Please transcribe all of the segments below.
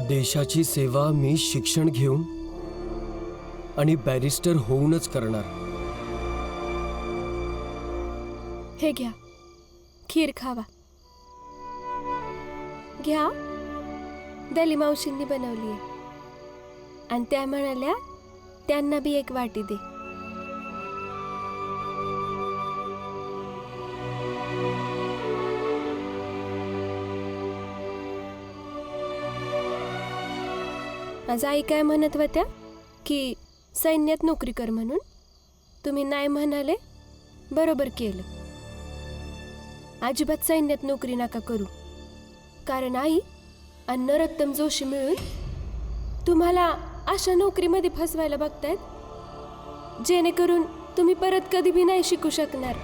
देशाची सेवा मी शिक्षण घेऊन आणि बॅरिस्टर होऊनच करणार. हे घ्या, खीर खावा. घ्या, दली मावशींनी बनवली आहे आणि त्या म्हणाल्या त्यांना बी एक वाटी दे. आज आई काय म्हणत होत्या की सैन्यात नोकरी कर म्हणून. तुम्ही नाही म्हणाले, बरोबर केलं. अजिबात सैन्यात नोकरी नका करू, कारण आई आणि नरोत्तम जोशी मिळून तुम्हाला अशा नोकरीमध्ये फसवायला बघतायत जेणेकरून तुम्ही परत कधी भी नाही शिकू शकणार.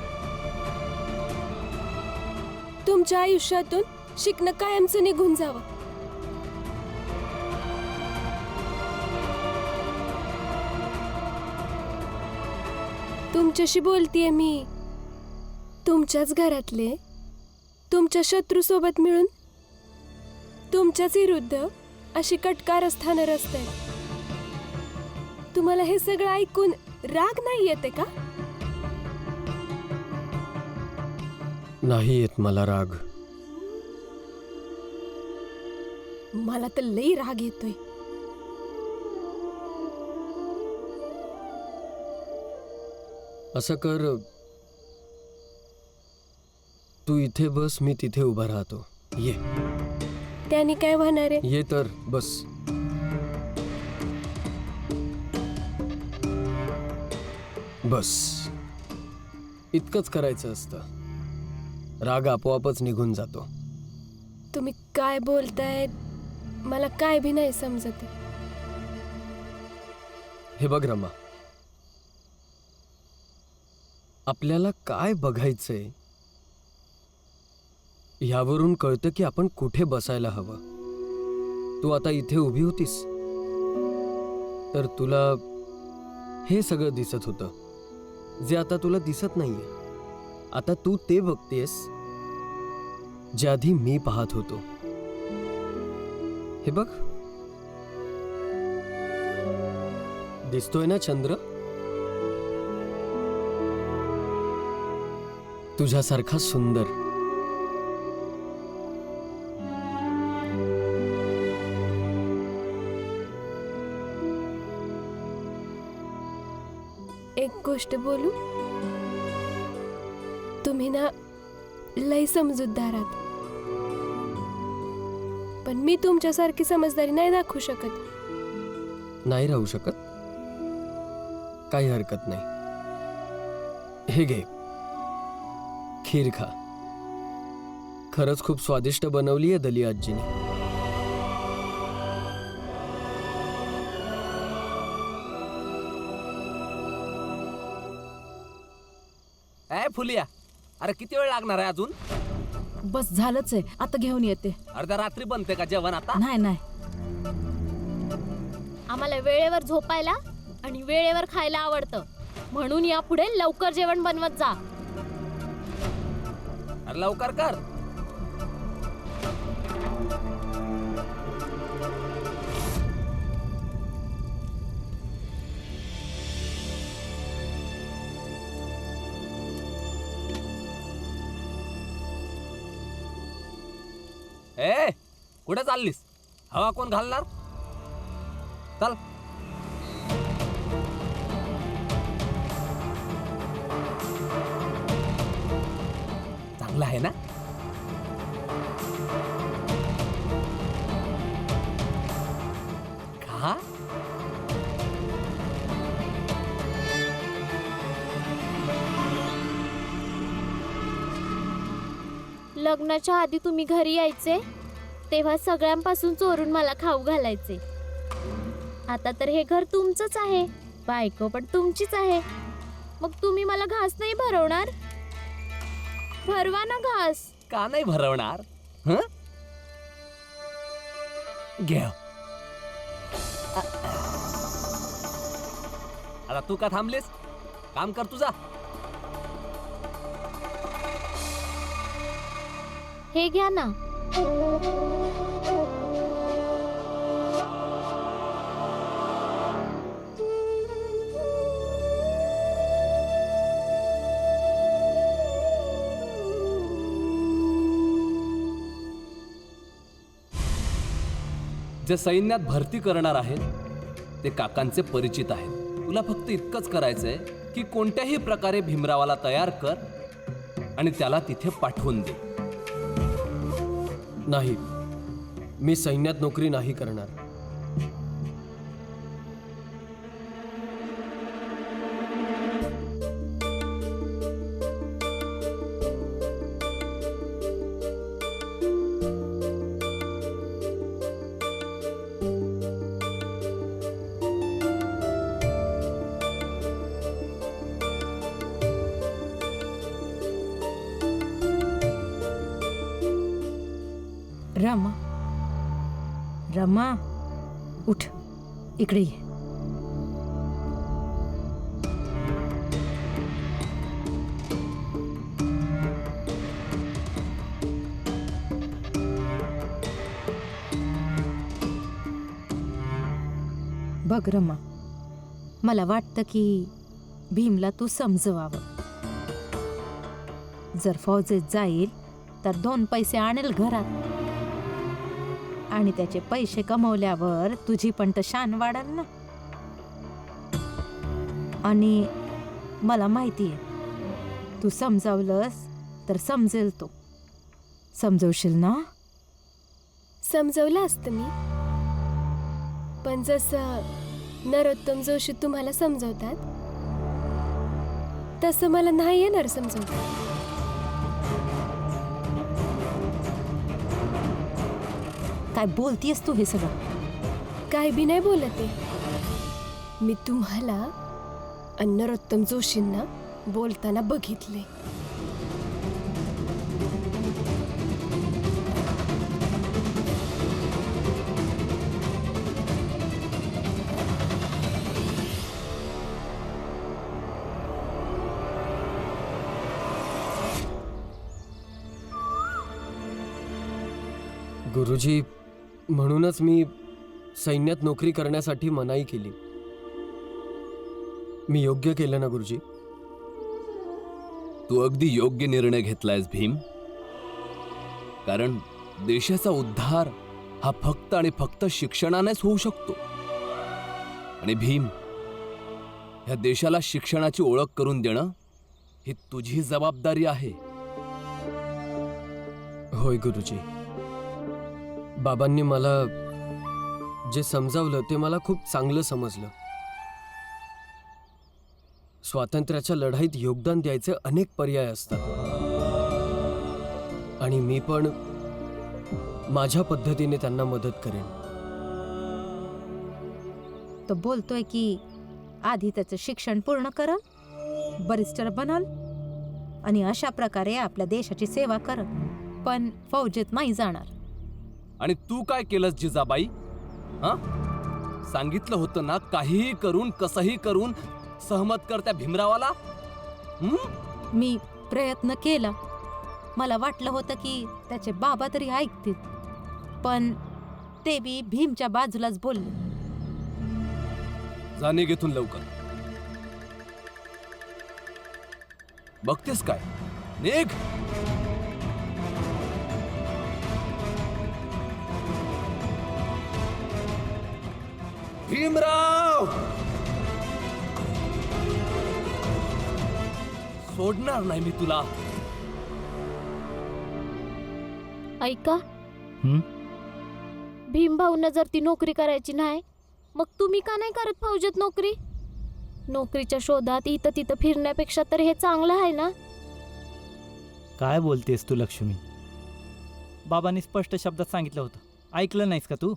तुमच्या आयुष्यातून शिकणं कायमचं निघून जावं. तुमच्याशी बोलतीये मी. तुमच्याच घरातले तुमच्या शत्रूसोबत मिळून तुमच्याच विरुद्ध अशी कटकारस्थानं रचतायत. तुम्हाला हे सगळं ऐकून राग नाही येते का? नाही येत मला राग. मला तर लई राग येतोय. असं कर, तू इथे बस, मी तिथे उभा राहतो. ये. त्याने काय होणार आहे? ये तर बस. बस इतकंच करायचं असतं. राग आपोआपच निघून जातो. तुम्ही काय बोलताय मला काय भी नाही समजत. हे बघ रमा, आपल्याला काय बघायचंय यावरून कळतं की आपण कुठे बसायला हवं. तू आता इथे उभी होतीस तर तुला हे सगळं दिसत होतं जे आता तुला दिसत नाहीये. आता तू ते बघतेस जे आधी मी पाहत होतो. हे बघ, दिसतोय ना चंद्र? तुझ्यासारखा सुंदर. एक गोष्ट बोलू? तुम्ही ना लई समजूतदार आहात, पण मी तुमच्यासारखी समजदारी नाही दाखवू शकत. नाही राहू शकत? काही हरकत नाही. हे घे, खीर खा. खरंच खूप स्वादिष्ट बनवली आहे दली आजीने. ए फुलिया, अरे किती वेळ लागणार आहे अजून? बस झालंच आहे, आता घेऊन येते. अर्ध्या रात्री बनते का जेवण आता? नाही नाही, आम्हाला वेळेवर झोपायला आणि वेळेवर खायला आवडतं, म्हणून यापुढे लवकर जेवण बनवत जा. अरे लवकर कर. ए कुठे चाललीस? हवा कोण घालणार? चल. चांगला आहे ना? खा. लग्नाच्या आधी तुम्ही घरी यायचे तेव्हा सगळ्यांपासून चोरून मला खाऊ घालायचे. आता तर हे घर तुमचंच आहे, बायको पण तुमचीच आहे. मग तुम्ही मला घास नाही भरवणार? भरवा ना घास. का नाही भरवणार? हं? घे. आता तू का थांबलीस? काम कर तुझा. हे घ्या ना. जे सैन्यात भरती करणार आहेत ते काकांचे परिचित आहेत. तुला फक्त इतकंच करायचंय की कोणत्याही प्रकारे भीमरावाला तयार कर आणि त्याला तिथे पाठवून दे. नाही, मी सैन्यात नोकरी नाही करणार. रमा, रमा, उठ, इकडे ये. बघ रमा, मला वाटतं की भीमला तू समजवावं. जर फौजेत जाईल तर 2 पैसे आणेल घरात, आणि त्याचे पैसे कमवल्यावर तुझी पण तर शान वाढेल ना. आणि मला माहिती आहे तू समजावलंस तर समजेल तो. समजवशील ना? समजवलं असतं मी, पण जसं नरोत्तम जोशी तुम्हाला समजवतात तसं मला नाही येणार समजवता. काय बोलतीयस तू हे सगळं? काय बी नाही बोलत आहे. मी तुम्हाला आणि नरोत्तम जोशींना बोलताना बघितले. गुरुजी, म्हणूनच मी सैन्यात नोकरी करण्यासाठी मनाई केली. मी योग्य केलं ना गुरुजी? तू अगदी योग्य निर्णय घेतलायस भीम. कारण देशाचा उद्धार हा फक्त आणि फक्त शिक्षणानेच होऊ शकतो. आणि भीम, ह्या देशाला शिक्षणाची ओळख करून देणं ही तुझी जबाबदारी आहे. होय गुरुजी. बाबांनी मला जे समजावलं ते मला खूप चांगलं समजलं. स्वातंत्र्याच्या लढाईत योगदान द्यायचे अनेक पर्याय असतात, आणि मी पण माझ्या पद्धतीने त्यांना मदत करेन. तो बोलतोय की आधी त्याचं शिक्षण पूर्ण करल, बरिस्टर बनल, आणि अशा प्रकारे आपल्या देशाची सेवा करल, पण फौजेत नाही जाणार. आणि तू काय केलंस जिजाबाई? हा, सांगितलं होतं ना, काहीही करून कसंही करून सहमत कर त्या भीमरावाला. मी प्रयत्न केला. मला वाटलं होतं की त्याचे बाबा तरी ऐकतील, पण ते बी भीमच्या बाजूलाच बोलले. जा, निघ इथून लवकर. बघतेस काय? निघ. भीमराव, सोडणार नाही मी तुला. ऐका, भीमभाऊंना जर ती नोकरी करायची नाही, मग तुम्ही का नाही करत फौजेत नोकरी? नोकरीच्या शोधात इथं तिथं फिरण्यापेक्षा तर हे चांगलं आहे ना. काय बोलतेस तू लक्ष्मी? बाबांनी स्पष्ट शब्दात सांगितलं होतं, ऐकलं नाहीस का तू?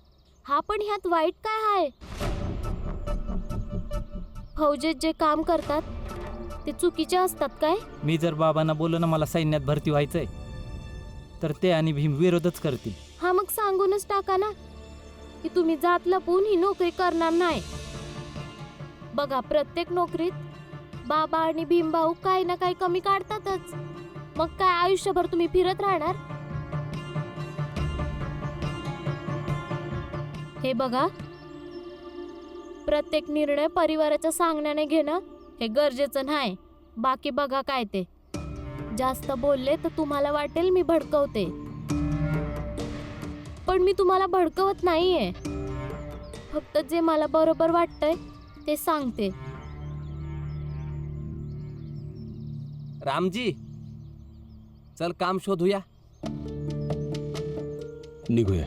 हा, पण ह्यात वाईट काय आहे? फौजेत जे काम करतात ते चुकीचे असतात काय? मी जर बाबांना बोललो ना मला सैन्यात भरती व्हायचंय, तर ते आणि भीम विरोधच करतील. हा, मग सांगूनच टाका ना की तुम्ही जात लपून ही नोकरी करणार नाही. बघा, प्रत्येक नोकरीत बाबा आणि भीमभाऊ काही ना काही कमी काढतातच. मग काय आयुष्यभर तुम्ही फिरत राहणार? हे बघा, प्रत्येक निर्णय परिवाराच्या सांगण्याने घेणं हे गरजेचं नाही. बाकी बघा काय ते. जास्त बोलले तर तुम्हाला वाटेल मी भडकवते, पण मी तुम्हाला भडकवत नाहीये. फक्त जे मला बरोबर वाटतंय ते सांगते. रामजी, चल काम शोधूया. निघूया.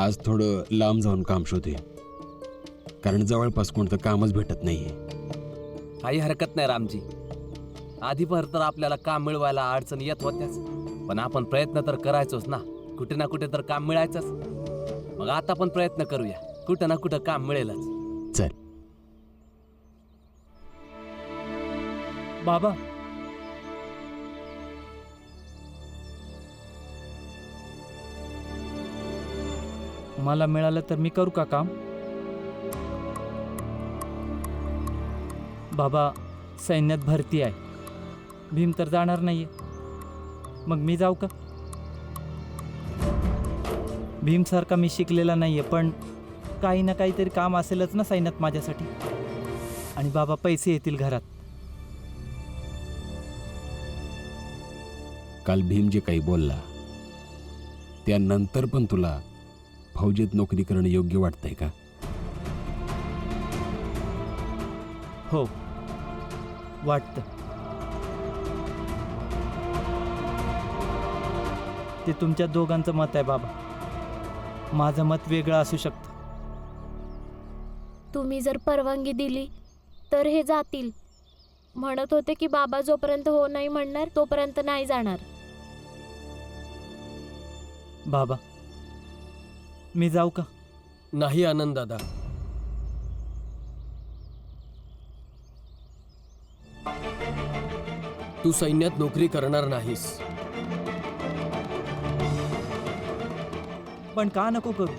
आज थोडं लांब जाऊन काम शोधूया, कारण जवळपास कोणतं कामच भेटत नाहीये. काही हरकत नाही रामजी. आधीभर तर आपल्याला काम मिळवायला अडचण येत होत्याच, पण आपण प्रयत्न तर करायचोच ना. कुठे ना कुठे तर काम मिळायचंच. मग आता पण प्रयत्न करूया, कुठं ना कुठं काम मिळेलच. चल. बाबा, मला मिळालं तर मी करू का काम? बाबा, सैन्यात भरती आहे. भीम तर जाणार नाहीये, मग मी जाऊ का? भीमसारखा मी शिकलेला नाहीये, पण काही ना काहीतरी काम असेलच ना सैन्यात माझ्यासाठी. आणि बाबा, पैसे येतील घरात. काल भीम जे काही बोलला त्यानंतर पण तुला फौजेत नोकरी करणं योग्य वाटतंय का? हो, वाटतं. ते तुमच्या दोघांचं मत आहे बाबा. माझं मत वेगळं असू शकतं. तुम्ही जर परवानगी दिली तर हे जातील. म्हणत होते की बाबा जोपर्यंत हो नाही म्हणणार तोपर्यंत नाही जाणार. बाबा, मी जाऊ का? नाही आनंद दादा. तू सैन्यात नोकरी करणार नाहीस. पण का नको करू?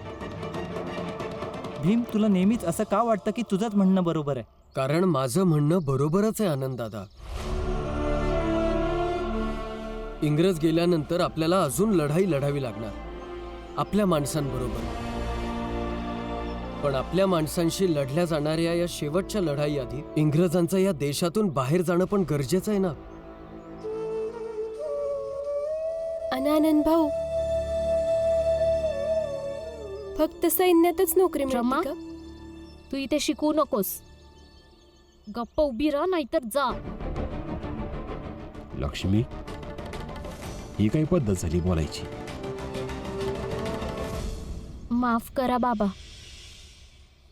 भीम, तुला नेहमीच असं का वाटतं की तुझंच म्हणणं बरोबर आहे? कारण माझं म्हणणं बरोबरच आहे आनंद दादा. इंग्रज गेल्यानंतर आपल्याला अजून लढाई लढावी लागणार आपल्या माणसांबरोबर. पण आपल्या माणसांशी लढल्या जाणाऱ्या या शेवटच्या लढाई आधी इंग्रजांचं या देशातून बाहेर जाणं पण गरजेचं आहे ना. आनंद भाऊ, फक्त सैन्यातच नोकरी क्षमा? मिळते का? तू इथे शिकू नकोस. गप्प उभी राहा नाहीतर जा. लक्ष्मी, ही काही पद्धत झाली बोलायची? माफ करा बाबा,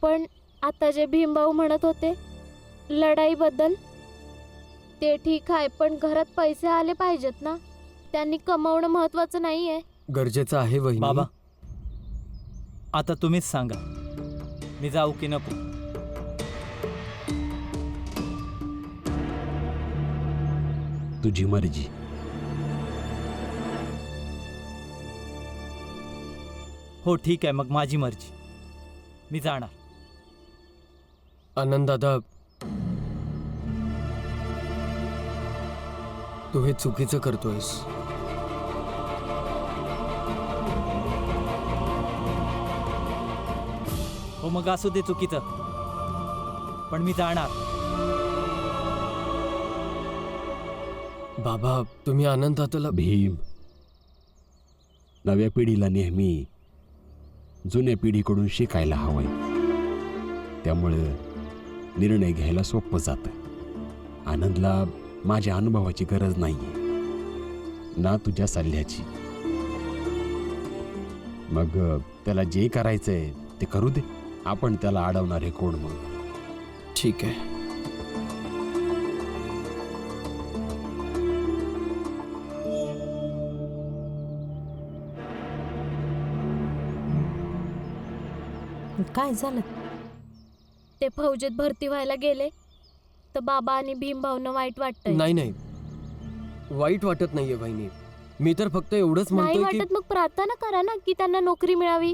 पण आता जे भीमभाऊ म्हणत होते लढाईबद्दल ते ठीक आहे, पण घरात पैसे आले पाहिजेत ना. त्यांनी कमावणं महत्वाचं नाहीये. गरजेचं आहे वहिनी. बाबा, आता तुम्हीच सांगा, मी जाऊ की नको? तुझी मर्जी. हो ठीक आहे, मग माझी मर्जी. मी जाणार. आनंद दादा, तू हे चुकीचं करतोयस. हो, मग असू दे चुकीचं, पण मी जाणार. बाबा, तुम्ही आनंद दादाला भीम, नव्या पिढीला नेहमी जुन्या पिढीकडून शिकायला हवंय. त्यामुळे निर्णय घ्यायला सोपं जातं. आनंदला माझ्या अनुभवाची गरज नाहीये ना तुझ्या सल्ल्याची. मग त्याला जे करायचंय ते करू दे. आपण त्याला अडवणार आहे कोण? मग ठीक आहे. काय झालं? ते फौजेत भरती व्हायला गेले तर बाबा आणि भीमभाऊंना वाईट वाटतंय. नाही नाही, वाईट वाटत नाहीये वहिनी. मी तर फक्त एवढंच नाही म्हणतोय की वाटत मग प्रार्थना करा ना की त्यांना नोकरी मिळावी.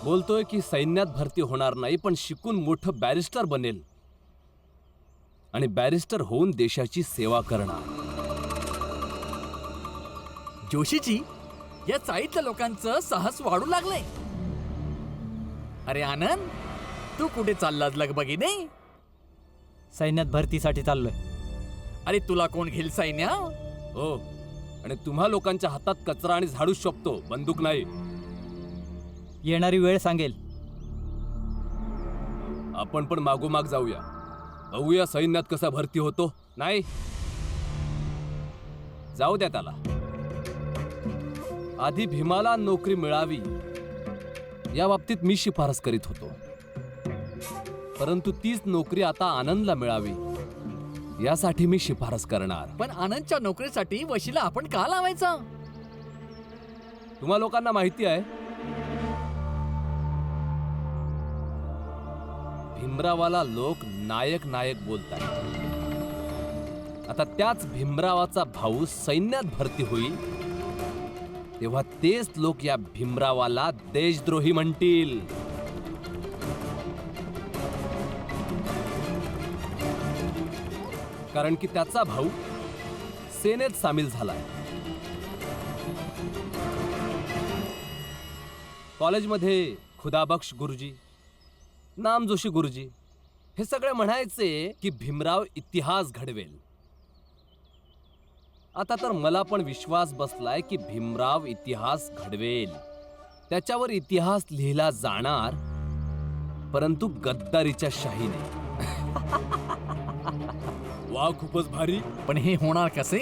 बोलतोय की सैन्यात भरती होणार नाही, पण शिकून मोठं बॅरिस्टर बनेल आणि बॅरिस्टर होऊन देशाची सेवा करणार. जोशीजी, या चाळीतल्या लोकांचं साहस वाढू लागलंय. अरे आनंद, तू कुठे चाललास लगबगीने? सैन्यात भरतीसाठी चाललोय. अरे तुला कोण घेईल सैन्या? हो, आणि तुम्हा लोकांच्या हातात कचरा आणि झाडूच शोभतो, बंदूक नाही. येणारी वेळ सांगेल. आपण पण मागोमाग जाऊया, बघूया सैन्यात कसा भरती होतो. नाही, जाऊ द्या त्याला. आधी भीमाला नोकरी मिळावी या बाबतीत मी शिफारस करीत होतो, परंतु तीच नोकरी आता आनंदला मिळावी यासाठी मी शिफारस करणार. पण आनंदच्या नोकरीसाठी वशीला आपण का लावायचा? तुम्हा लोकांना माहिती आहे, भीमरावाला लोक नायक नायक बोलतात. आता त्याच भीमरावाचा भाऊ सैन्यात भरती होईल तेव्हा तेच लोक या भीमरावाला देशद्रोही म्हणतील. कारण की त्याचा भाऊ सेनेत सामील झालाय. कॉलेजमध्ये खुदाबख्श गुरुजी, नामजोशी गुरुजी हे सगळे म्हणायचे की भीमराव इतिहास घडवेल. आता तर मला पण विश्वास बसलाय की भीमराव इतिहास घडवेल. त्याच्यावर इतिहास लिहिला जाणार, परंतु गद्दारीच्या शाहीने. वा, खूपच भारी. पण हे होणार कसे?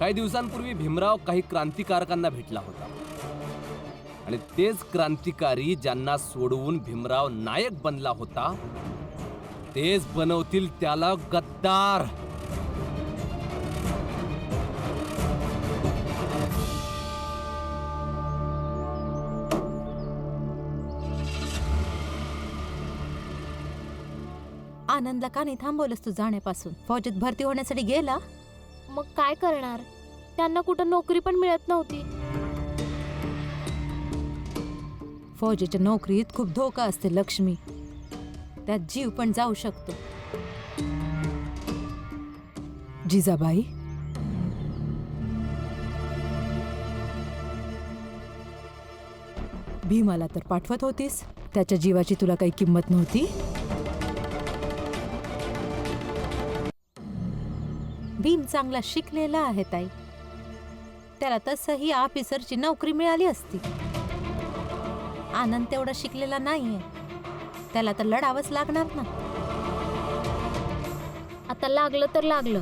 काही दिवसांपूर्वी भीमराव काही क्रांतिकारकांना भेटला होता, आणि तेच क्रांतिकारी ज्यांना सोडवून भीमराव नायक बनला होता तेच बनवतील त्याला गद्दार. आनंदला का नाही थांबवलंस तू जाण्यापासून? फौजेत भरती होण्यासाठी गेला. मग काय करणार? त्यांना कुठं नोकरी पण मिळत नव्हती. फौजेच्या नोकरीत खूप धोका असते लक्ष्मी, त्यात जीव पण जाऊ शकतो. जिजाबाई, भीमाला तर पाठवत होतीस, त्याच्या जीवाची तुला काही किंमत नव्हती. भीम चांगला शिकलेला आहे ताई, त्याला तसंही ऑफिसरची नोकरी मिळाली असती. आनंद तेवढा शिकलेला नाहीये, त्याला तर लढावंच लागणार ना. आता लागलं तर लागलं.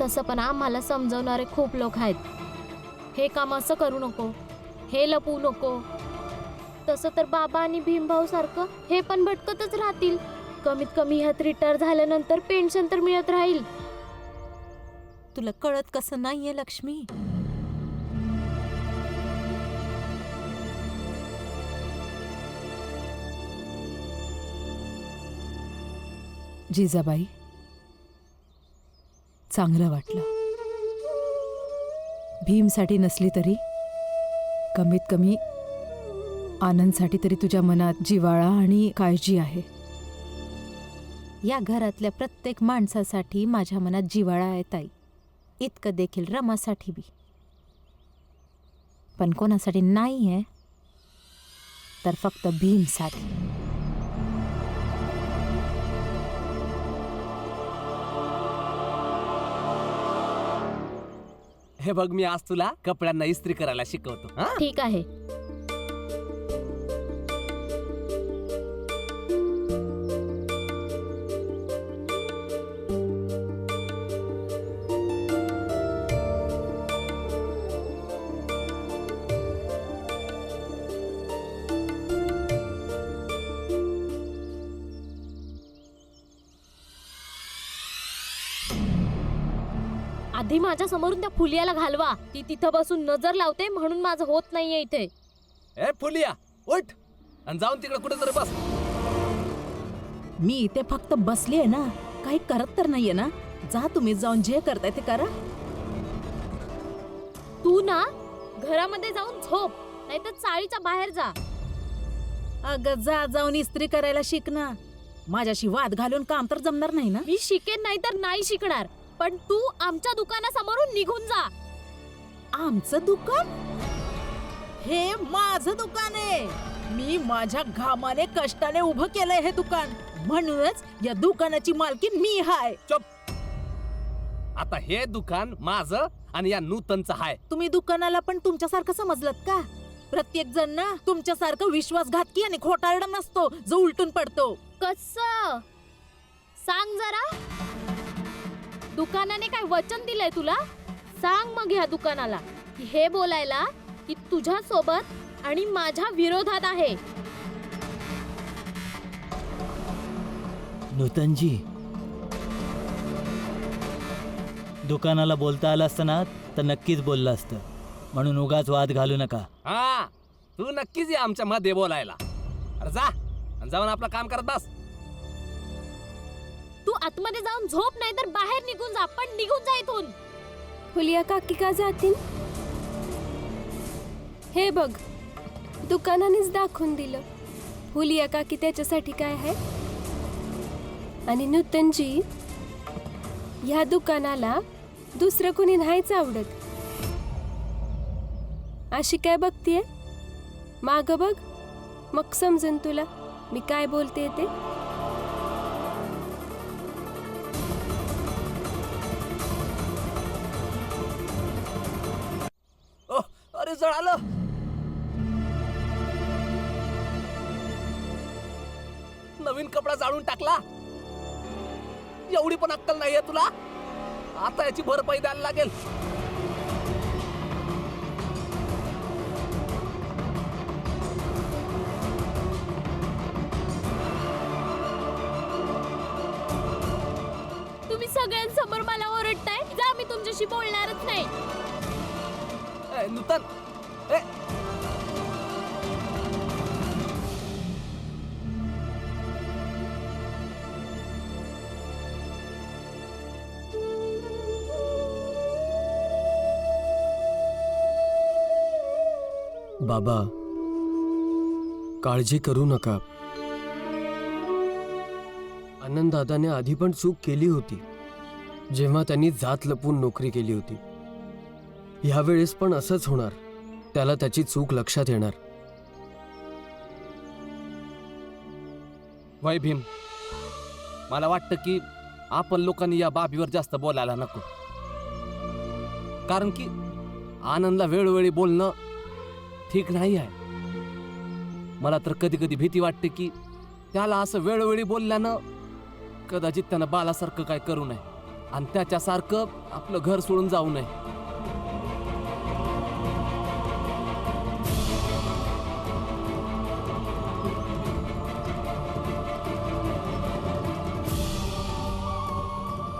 तसं पण आम्हाला समजवणारे खूप लोक आहेत. हे काम असं करू नको, हे लपवू नको. तसं तर बाबा आणि भीमभाऊ सारखं हे पण भटकतच राहतील. कमीत कमी ह्यात रिटायर झाल्यानंतर पेन्शन तर मिळत राहील. तुला कळत कसं नाहीये लक्ष्मी? जिजाबाई, चांगलं वाटलं. भीमसाठी नसली तरी कमीत कमी आनंदसाठी तरी तुझ्या मनात जिव्हाळा आणि काळजी आहे. या घरातल्या प्रत्येक माणसासाठी माझ्या मनात जिव्हाळा आहे ताई, इतकं देखील रमासाठी बी. पण कोणासाठी नाही आहे तर फक्त भीमसाठी. हे बघ, मी आज तुला कपड्यांना इस्त्री करायला शिकवतो. हा? ठीक आहे. आधी माझ्या समोरून त्या फुलियाला घालवा. ती तिथं बसून नजर लावते म्हणून माझं होत नाहीये इथे. ए फुलिया, उठ आणि जाऊन तिकडे कुठेतरी बस. मी इथे फक्त बसली आहे ना, काही करत तर नाहीये ना. जा तुम्ही जाऊन जे करताय ते करा. तू ना घरामध्ये जाऊन झोप, नाहीतर चाळीच्या बाहेर जा. अगं जा जाऊन इस्त्री करायला शिक ना. माझ्याशी वाद घालून काम तर जमणार नाही ना. मी शिकेन नाही तर नाही शिकणार, पण तू आमच्या दुकानासमोरून निघून जा. आमचं दुकान? हे माझं दुकान आहे. मी माझ्या घामाने कष्टाने उभं केलंय हे दुकान, म्हणूनच या दुकानाची मालकीन मी हाय. आता हे दुकान माझं आणि या नूतनचं हाय. तुम्ही दुकानाला पण तुमच्यासारखं समजलत का? प्रत्येक जण ना तुमच्यासारखं विश्वासघातकी आणि खोटारडा नसतो जो उलटून पडतो. कसं सांग जरा. दुकानाने काय वचन दिलंय तुला? सांग मग ह्या दुकानाला की हे बोलायला की तुझ्या सोबत आणि माझ्या विरोधात आहे. नूतनजी, दुकानाला बोलता आलं असतं ना तर नक्कीच बोललं असतं, म्हणून उगाच वाद घालू नका. हा, तू नक्कीच ये आमच्या मध्ये बोलायला. अरे जा आणि जाऊन आपलं काम करत बस. तू आतमध्ये जाऊन झोप, नाही तर बाहेर निघून जा. पण निघून जा इथून. फुलिया काकी का जातील? हे बघ, दुकानानेच दाखवून दिलं फुलिया काकी त्याच्यासाठी काय आहे. आणि नूतनजी, ह्या दुकानाला दुसरं कोणी नाहीच आवडत. अशी काय बघतीये? माग बघ, मग समजून तुला मी काय बोलते ते. अरे जळालं. नवीन कपडा जाळून टाकला. एवढी पण अक्कल नाहीये तुला? आता याची भरपाई द्यायला लागेल. तुम्ही सगळ्यांसमोर मला ओरडताय. जा, मी तुमच्याशी बोलणारच नाही. नूतन, ए, बाबा, काळजी करू नका. आनंद दादाने आधी पण चूक केली होती, जेव्हा त्यांनी जात लपून नोकरी केली होती. ह्यावेळेस पण असंच होणार. त्याला त्याची चूक लक्षात येणार. वय भीम, मला वाटतं की आपण लोकांनी या बाबीवर जास्त बोलायला नको. कारण की आनंदला वेळोवेळी बोलणं ठीक नाही आहे. मला तर कधी कधी भीती वाटते की त्याला असं वेळोवेळी बोलल्यानं कदाचित त्यानं बालासारखं काय करू नये आणि त्याच्यासारखं आपलं घर सोडून जाऊ नये.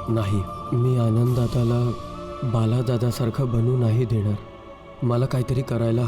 नाही, मी आनंद दादाला बाला दादासारखं बनू नाही देणार. मला काहीतरी करायला हवं.